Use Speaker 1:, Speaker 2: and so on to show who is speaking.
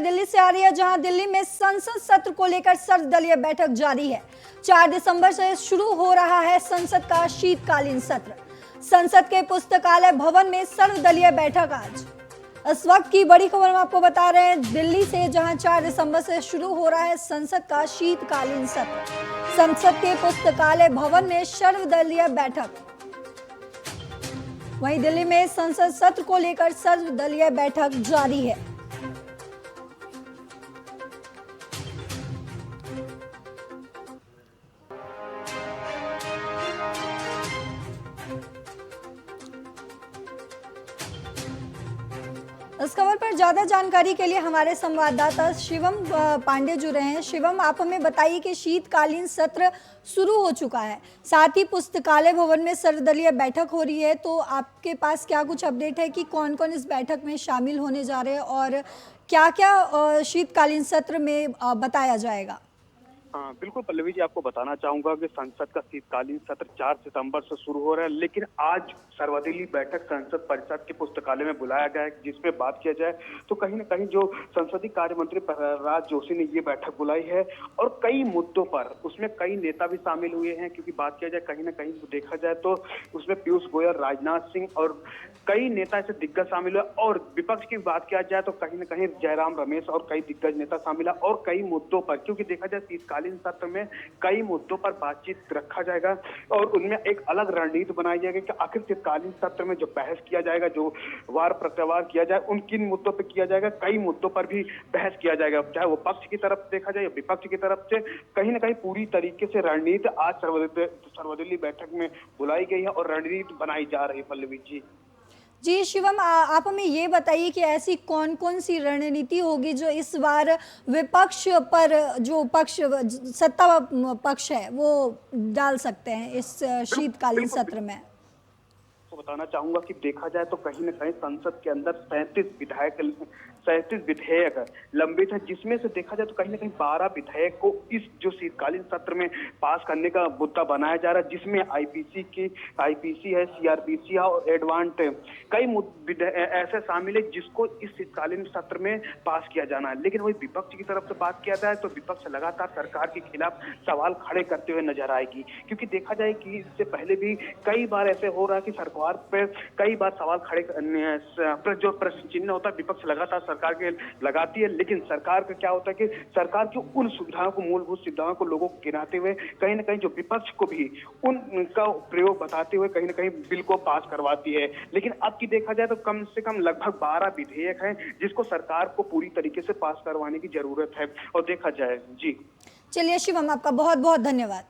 Speaker 1: दिल्ली से आ रही है, जहां दिल्ली में संसद सत्र को लेकर सर्वदलीय बैठक जारी है। 4 दिसंबर से शुरू हो रहा है संसद का शीतकालीन सत्र। संसद के पुस्तकालय भवन में सर्वदलीय बैठक आज। इस वक्त की बड़ी खबर हम आपको बता रहे हैं दिल्ली से, जहां 4 दिसंबर से शुरू हो रहा है संसद का शीतकालीन सत्र। संसद के पुस्तकालय भवन में सर्वदलीय बैठक। वहीं दिल्ली में संसद सत्र को लेकर सर्वदलीय बैठक जारी है। इस खबर पर ज्यादा जानकारी के लिए हमारे संवाददाता शिवम पांडे जुड़ रहे हैं। शिवम, आप हमें बताइए कि शीतकालीन सत्र शुरू हो चुका है, साथ ही पुस्तकालय भवन में सर्वदलीय बैठक हो रही है, तो आपके पास क्या कुछ अपडेट है कि कौन कौन इस बैठक में शामिल होने जा रहे हैं और क्या क्या शीतकालीन सत्र में बताया जाएगा?
Speaker 2: हाँ बिल्कुल पल्लवी जी, आपको बताना चाहूंगा कि संसद का शीतकालीन सत्र 4 सितंबर से शुरू हो रहा है, लेकिन आज सर्वदलीय बैठक संसद परिसर के पुस्तकालय में बुलाया गया है, जिसमें बात किया जाए तो कहीं ना कहीं जो संसदीय कार्य मंत्री प्रहलाद जोशी ने ये बैठक बुलाई है और कई मुद्दों पर उसमें कई नेता भी शामिल हुए हैं। क्योंकि बात किया जाए कहीं ना कहीं देखा जाए तो उसमें पीयूष गोयल, राजनाथ सिंह और कई नेता ऐसे दिग्गज शामिल हुए। और विपक्ष की बात किया जाए तो कहीं ना कहीं जयराम रमेश और कई दिग्गज नेता शामिल है और कई मुद्दों पर, क्योंकि देखा जाए शीतकालीन सत्र में कई मुद्दों पर बातचीत रखा जाएगा और उनमें एक अलग रणनीति बनाई जाएगी कि आखिर शीतकालीन सत्र में जो बहस किया जाएगा, जो वार प्रत्यावार किया जाए, उन किन मुद्दों पर किया जाएगा। कई मुद्दों पर भी बहस किया जाएगा, चाहे वो पक्ष की तरफ देखा जाए या विपक्ष की तरफ से। कहीं ना कहीं पूरी तरीके से रणनीति आज सर्वदलीय बैठक में बुलाई गई है और रणनीति बनाई जा रही है। पल्लवी
Speaker 1: जी शिवम, आप हमें ये बताइए कि ऐसी कौन कौन सी रणनीति होगी जो इस बार विपक्ष पर, जो पक्ष सत्ता पक्ष है, वो डाल सकते हैं इस शीतकालीन सत्र में?
Speaker 2: तो बताना चाहूंगा कि देखा जाए तो कहीं ना कहीं संसद के अंदर 37 विधेयक लंबित है, जिसमें से देखा जाए तो कहीं ना कहीं 12 विधेयक को इस जो शीतकालीन सत्र में पास करने का मुद्दा बनाया जा रहा है, जिसमें आईपीसी है, सीआरपीसी है और एडवांस कई ऐसे शामिल है जिसको इस शीतकालीन सत्र में पास किया जाना है। लेकिन वही विपक्ष की तरफ से बात किया जाए तो विपक्ष लगातार सरकार के खिलाफ सवाल खड़े करते हुए नजर आएगी, क्योंकि देखा जाए कि इससे पहले भी कई बार ऐसे हो रहा है कि सरकार पर कई बार सवाल खड़े पर जो प्रश्न चिन्ह होता है विपक्ष लगातार सरकार के लगाती है। लेकिन सरकार का क्या होता है कि सरकार की उन सुविधाओं को, मूलभूत सुविधाओं को लोगों को गिनाते हुए कहीं ना कहीं जो विपक्ष को भी उनका प्रयोग बताते हुए कहीं ना कहीं बिल को पास करवाती है। लेकिन अब की देखा जाए तो कम से कम लगभग 12 विधेयक हैं जिसको सरकार को पूरी तरीके से पास करवाने की जरूरत है। और देखा जाए जी।
Speaker 1: चलिए शिवम, आपका बहुत बहुत धन्यवाद।